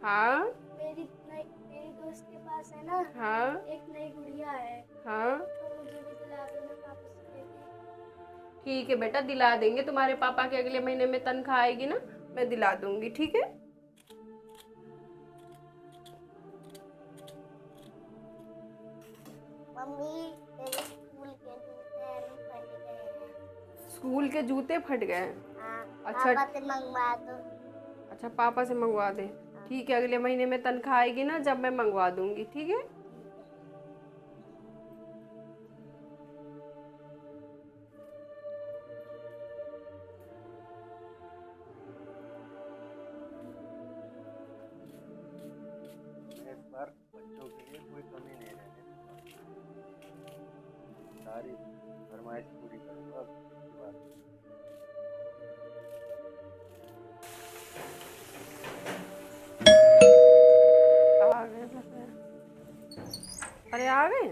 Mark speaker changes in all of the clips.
Speaker 1: हाँ
Speaker 2: मेरी दोस्त के पास है ना,
Speaker 1: हाँ
Speaker 2: एक नई गुड़िया है,
Speaker 1: हाँ।
Speaker 2: तो मुझे भी दिला दो ना वापस लेके।
Speaker 1: ठीक है बेटा, दिला देंगे। तुम्हारे पापा के अगले महीने में तनख्वाह आएगी ना, मैं दिला दूंगी, ठीक है।
Speaker 2: मम्मी, मेरे स्कूल के जूते अभी फट गए हैं।
Speaker 1: स्कूल के जूते फट गए हैं?
Speaker 2: हाँ,
Speaker 1: अच्छा।
Speaker 2: पापा से मंगवा दो।
Speaker 1: अच्छा, पापा से मंगवा दे।
Speaker 2: हाँ,
Speaker 1: ठीक है, अगले महीने में तनख्वाह आएगी ना, जब मैं मंगवा दूंगी, ठीक है।
Speaker 2: ठीक है।
Speaker 3: इस बार बच्चों के लिए कोई कमी नहीं रहने दूंगा, सारी फरमाइश पूरी करूंगा अब की बार।
Speaker 1: आ गए बस। अरे आ गए।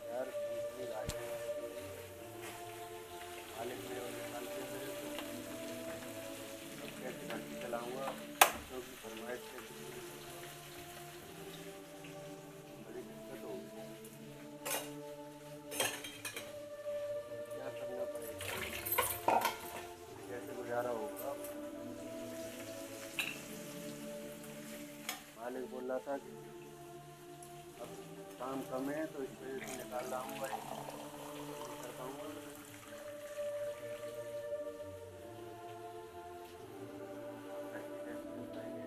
Speaker 3: यार कंपनी लाइसेंस मालिक ने और निकाल दिया मेरे को, अब कैसे घर चलाऊंगा, बच्चों की फरमाइश कैसे पूरी करूंगा, बड़ी दिक्कत होगी। क्या करना पड़ेगा, कैसे गुजारा होगा। मालिक बोल रहा था कि अब काम कम है तो इस वजह से निकाल रहा हूँ भाई, नहीं कर पाऊंगा मैं। पैसे कैसे मिल पाएंगे।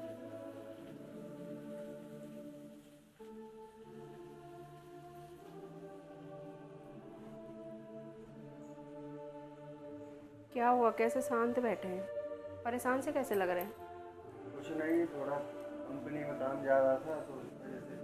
Speaker 1: क्या हुआ, कैसे शांत बैठे हैं? परेशान से कैसे लग रहे हैं?
Speaker 3: कुछ नहीं, थोड़ा कंपनी में काम ज़्यादा था तो इस वजह से।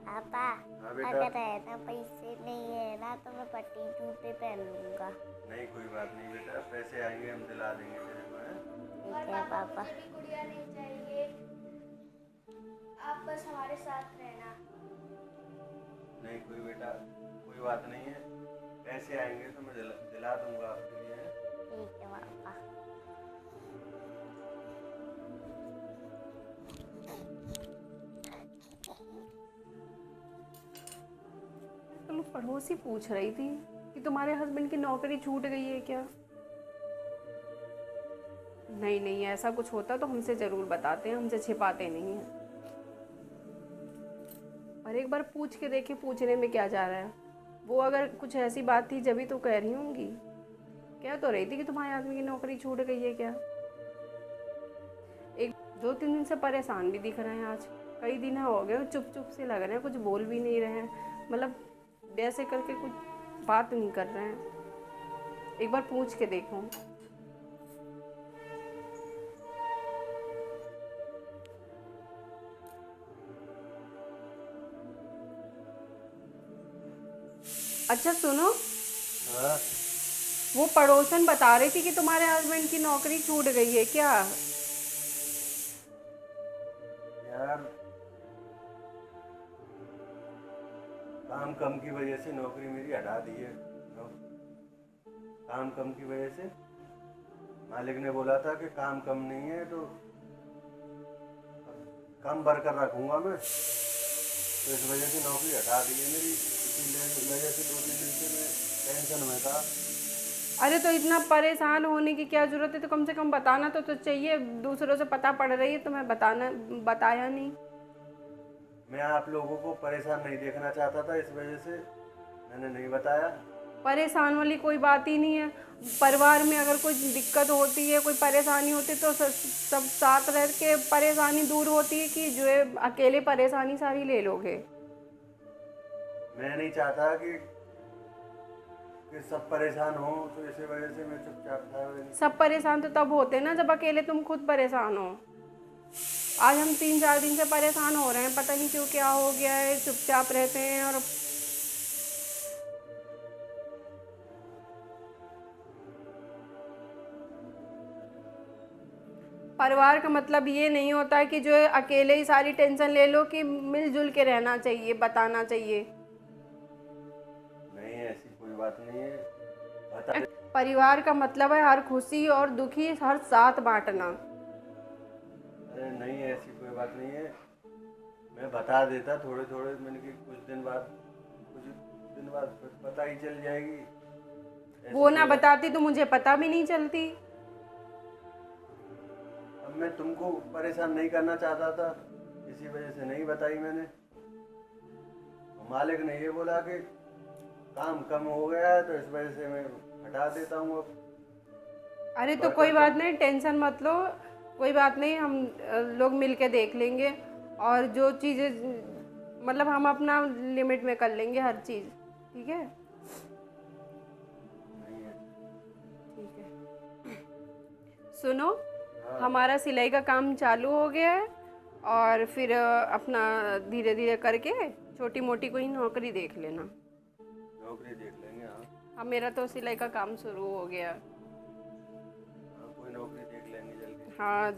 Speaker 2: पापा,
Speaker 3: हाँ बेटा।
Speaker 2: अगर है ना पैसे नहीं है ना तो मैं पट्टी जूते पहन लूंगा।
Speaker 3: नहीं कोई बात नहीं बेटा, पैसे आएंगे हम दिला देंगे तेरे को, हैं?
Speaker 2: ठीक है पापा। मुझे भी गुड़िया नहीं चाहिए, आप बस हमारे साथ रहना।
Speaker 3: नहीं कोई बेटा, कोई बात नहीं है, पैसे आएंगे तो मैं दिला दूंगा आपके लिए, हैं?
Speaker 2: ठीक है पापा।
Speaker 1: कल पड़ोसी पूछ रही थी कि तुम्हारे हस्बैंड की नौकरी छूट गई है क्या। नहीं नहीं, ऐसा कुछ होता तो हमसे ज़रूर बताते हैं, हमसे छिपाते नहीं हैं। और एक बार पूछ के देखे, पूछने में क्या जा रहा है। वो अगर कुछ ऐसी बात थी जभी तो कह रही होंगी। कह तो रही थी कि तुम्हारे आदमी की नौकरी छूट गई है क्या। एक 2-3 दिन से परेशान भी दिख रहे हैं आज। कई दिन हो गए चुप चुप से लग रहे हैं, कुछ बोल भी नहीं रहे हैं, मतलब वैसे करके कुछ बात नहीं कर रहे हैं। एक बार पूछ के देखो। अच्छा सुनो,
Speaker 3: हाँ
Speaker 1: वो पड़ोसन बता रही थी कि तुम्हारे हस्बैंड की नौकरी छूट गई है क्या।
Speaker 3: यार, काम कम की वजह से नौकरी मेरी हटा दी है। काम कम की वजह से मालिक ने बोला था कि काम कम नहीं है तो कम वर्कर रखूंगा मैं, तो इस वजह से नौकरी हटा दी है मेरी। इसी वजह से 2-3 दिन से मैं टेंशन में था।
Speaker 1: अरे तो इतना परेशान होने की क्या जरूरत है, तो कम से कम बताना तो चाहिए। दूसरों से पता पड़ रही है, तुम्हें बताया नहीं।
Speaker 3: मैं आप लोगों को परेशान नहीं देखना चाहता था, इस वजह से मैंने नहीं बताया।
Speaker 1: परेशान वाली कोई बात ही नहीं है। परिवार में अगर कोई दिक्कत होती है, कोई परेशानी होती है तो सब साथ रह के परेशानी दूर होती है कि जो है अकेले परेशानी सारी ले लोगे।
Speaker 3: मैं नहीं चाहता कि सब परेशान हो, तो इसी वजह से मैं चुपचाप था।
Speaker 1: सब परेशान तो तब होते हैं ना जब अकेले तुम खुद परेशान हो। आज हम 3-4 दिन से परेशान हो रहे हैं, पता नहीं क्यों क्या हो गया है, चुपचाप रहते हैं। और परिवार का मतलब ये नहीं होता है कि जो है अकेले ही सारी टेंशन ले लो, कि मिलजुल के रहना चाहिए, बताना चाहिए।
Speaker 3: नहीं, ऐसी कोई बात नहीं है, बता।
Speaker 1: परिवार का मतलब है हर खुशी और दुखी हर साथ बांटना।
Speaker 3: अरे नहीं, ऐसी कोई बात नहीं है, मैं बता देता थोड़े थोड़े, मैंने कि कुछ दिन बाद पता ही चल जाएगी।
Speaker 1: वो ना बताती तो मुझे पता भी नहीं चलती।
Speaker 3: अब मैं तुमको परेशान नहीं करना चाहता था, इसी वजह से नहीं बताई मैंने। मालिक ने ये बोला कि काम कम हो गया है, तो इस वजह से मैं हटा देता हूँ अब।
Speaker 1: अरे तो कोई बात नहीं, टेंशन मत लो, कोई बात नहीं, हम लोग मिल के देख लेंगे। और जो चीज़ें मतलब हम अपना लिमिट में कर लेंगे हर चीज़, ठीक है?
Speaker 3: नहीं है।
Speaker 1: ठीक है। सुनो, हमारा सिलाई का काम चालू हो गया है, और फिर अपना धीरे धीरे करके छोटी मोटी कोई नौकरी देख लेना।
Speaker 3: नौकरी देख लेंगे, हाँ।
Speaker 1: अब मेरा तो सिलाई का काम शुरू हो गया।
Speaker 3: हाँ, कोई नौकरी देख लेंगे जल्दी।
Speaker 1: हाँ,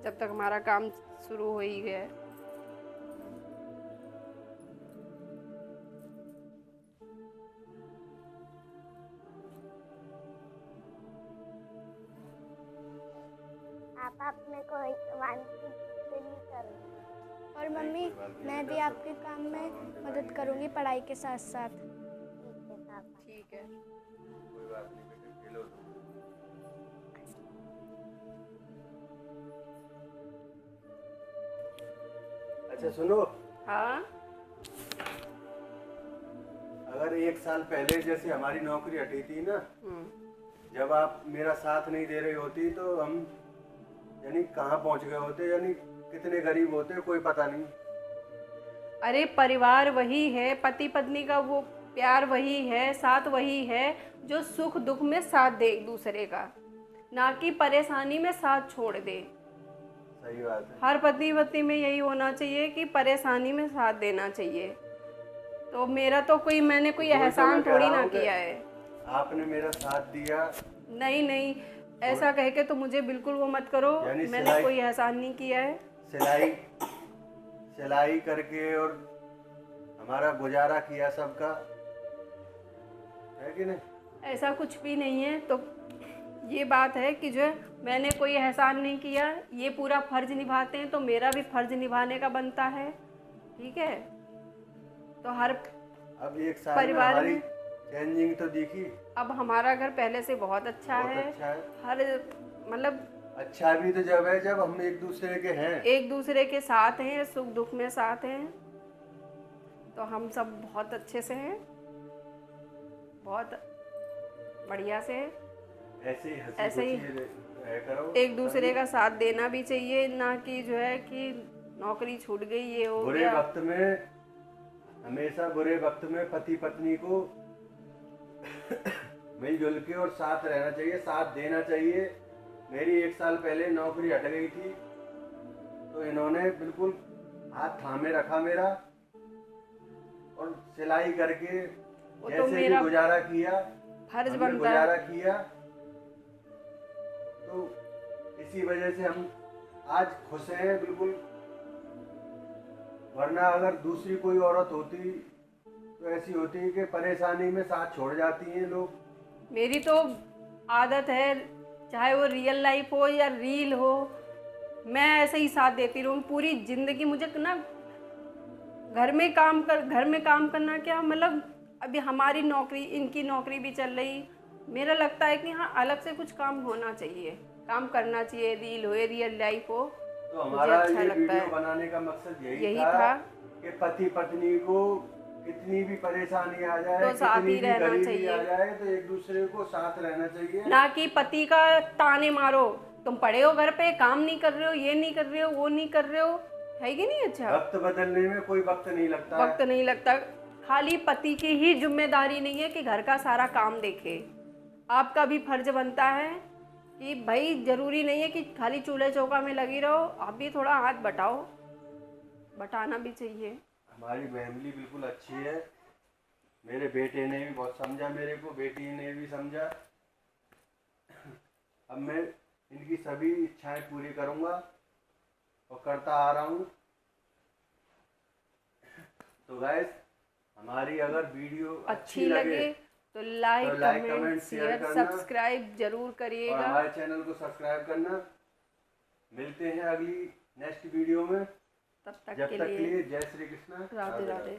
Speaker 1: जब तक हमारा काम शुरू हो ही गया है।
Speaker 2: आप अपने को मानसिक से नहीं करूँगी। और मम्मी, मैं भी आपके काम में मदद करूँगी पढ़ाई के साथ साथ। ठीक है पापा।
Speaker 1: ठीक है।
Speaker 3: कोई बात नहीं बेटे, खेलो तुम। अच्छा सुनो,
Speaker 1: हाँ।
Speaker 3: अगर 1 साल पहले जैसे हमारी नौकरी हटी थी ना, जब आप मेरा साथ नहीं दे रही होती, तो हम यानी कहाँ पहुँच गए होते, यानी कितने गरीब होते, कोई पता नहीं।
Speaker 1: अरे परिवार वही है, पति पत्नी का वो प्यार वही है, साथ वही है जो सुख दुख में साथ दे एक दूसरे का, ना कि परेशानी में साथ छोड़ दे।
Speaker 3: सही बात है।
Speaker 1: हर पति पत्नी में यही होना चाहिए कि परेशानी में साथ देना चाहिए। तो मेरा तो मैंने कोई एहसान थोड़ी ना किया है।
Speaker 3: आपने मेरा साथ दिया।
Speaker 1: नहीं नहीं, ऐसा कह के तो मुझे बिल्कुल वो मत करो, मैंने कोई एहसान नहीं किया है।
Speaker 3: सिलाई करके और हमारा गुजारा किया सबका, है कि नहीं?
Speaker 1: ऐसा कुछ भी नहीं है। तो ये बात है कि जो है मैंने कोई एहसान नहीं किया, ये पूरा फर्ज निभाते हैं, तो मेरा भी फर्ज निभाने का बनता है, ठीक है? तो हर
Speaker 3: अब 1 साल
Speaker 1: परिवार
Speaker 3: में हमारी
Speaker 1: में
Speaker 3: चेंजिंग तो दिखी।
Speaker 1: अब हमारा घर पहले से बहुत अच्छा है। हर मतलब
Speaker 3: अच्छा भी तो जब है जब हम एक दूसरे के हैं,
Speaker 1: एक दूसरे के साथ हैं, सुख दुख में साथ हैं। तो हम सब बहुत अच्छे से हैं, बहुत बढ़िया से।
Speaker 3: ऐसे ही रह करो।
Speaker 1: एक दूसरे का साथ देना भी चाहिए, ना कि जो है कि नौकरी छूट गई, ये हो
Speaker 3: बुरे
Speaker 1: गया।
Speaker 3: वक्त में, हमेशा बुरे वक्त में पति पत्नी को मिलजुल के और साथ रहना चाहिए, साथ देना चाहिए। मेरी 1 साल पहले नौकरी हट गई थी, तो इन्होंने बिल्कुल हाथ थामे रखा मेरा, और सिलाई करके जैसे भी गुजारा किया,
Speaker 1: फर्ज
Speaker 3: हमने
Speaker 1: बनता है।
Speaker 3: गुजारा किया। तो इसी वजह से हम आज खुश हैं बिल्कुल। वरना अगर दूसरी कोई औरत होती तो ऐसी होती कि परेशानी में साथ छोड़ जाती हैं लोग।
Speaker 1: मेरी तो आदत है, चाहे वो रियल लाइफ हो या रील हो, मैं ऐसे ही साथ देती रहूँ पूरी जिंदगी। मुझे ना घर में काम करना, क्या मतलब अभी हमारी नौकरी, इनकी नौकरी भी चल रही, मेरा लगता है कि हाँ अलग से कुछ काम होना चाहिए, काम करना चाहिए, रील हो रियल लाइफ हो।
Speaker 3: तो हमारा
Speaker 1: अच्छा
Speaker 3: ये
Speaker 1: लगता
Speaker 3: वीडियो
Speaker 1: है।
Speaker 3: बनाने का मकसद यही
Speaker 1: था
Speaker 3: कि पति पत्नी को कितनी भी परेशानी आ जाए,
Speaker 1: तो साथ
Speaker 3: कितनी
Speaker 1: ही
Speaker 3: भी
Speaker 1: रहना
Speaker 3: गरीबी
Speaker 1: चाहिए।
Speaker 3: आ जाए, तो एक दूसरे को साथ रहना चाहिए।
Speaker 1: ना कि पति का ताने मारो, तुम पड़े हो घर पे, काम नहीं कर रहे हो, ये नहीं कर रहे हो, वो नहीं कर रहे हो, है कि नहीं? अच्छा,
Speaker 3: वक्त बदलने में कोई वक्त नहीं लगता
Speaker 1: वक्त नहीं लगता। खाली पति की ही जिम्मेदारी नहीं है कि घर का सारा काम देखे, आपका भी फर्ज बनता है कि भाई जरूरी नहीं है कि खाली चूल्हे चौका में लगी रहो, आप भी थोड़ा हाथ बटाओ, बटाना भी चाहिए।
Speaker 3: हमारी फैमिली बिल्कुल अच्छी है। मेरे बेटे ने भी बहुत समझा मेरे को, बेटी ने भी समझा। अब मैं इनकी सभी इच्छाएं पूरी करूंगा और करता आ रहा हूँ। तो गाइस, हमारी अगर वीडियो
Speaker 1: अच्छी लगे तो लाइक, कमेंट, शेयर,
Speaker 3: करना
Speaker 1: सब्सक्राइब जरूर
Speaker 3: और
Speaker 1: करिएगा।
Speaker 3: हमारे चैनल को सब्सक्राइब करना। मिलते हैं अगली नेक्स्ट वीडियो में।
Speaker 1: तब तक
Speaker 3: जब
Speaker 1: के
Speaker 3: तक के
Speaker 1: लिए
Speaker 3: लिए जय श्री कृष्ण,
Speaker 1: राधे राधे।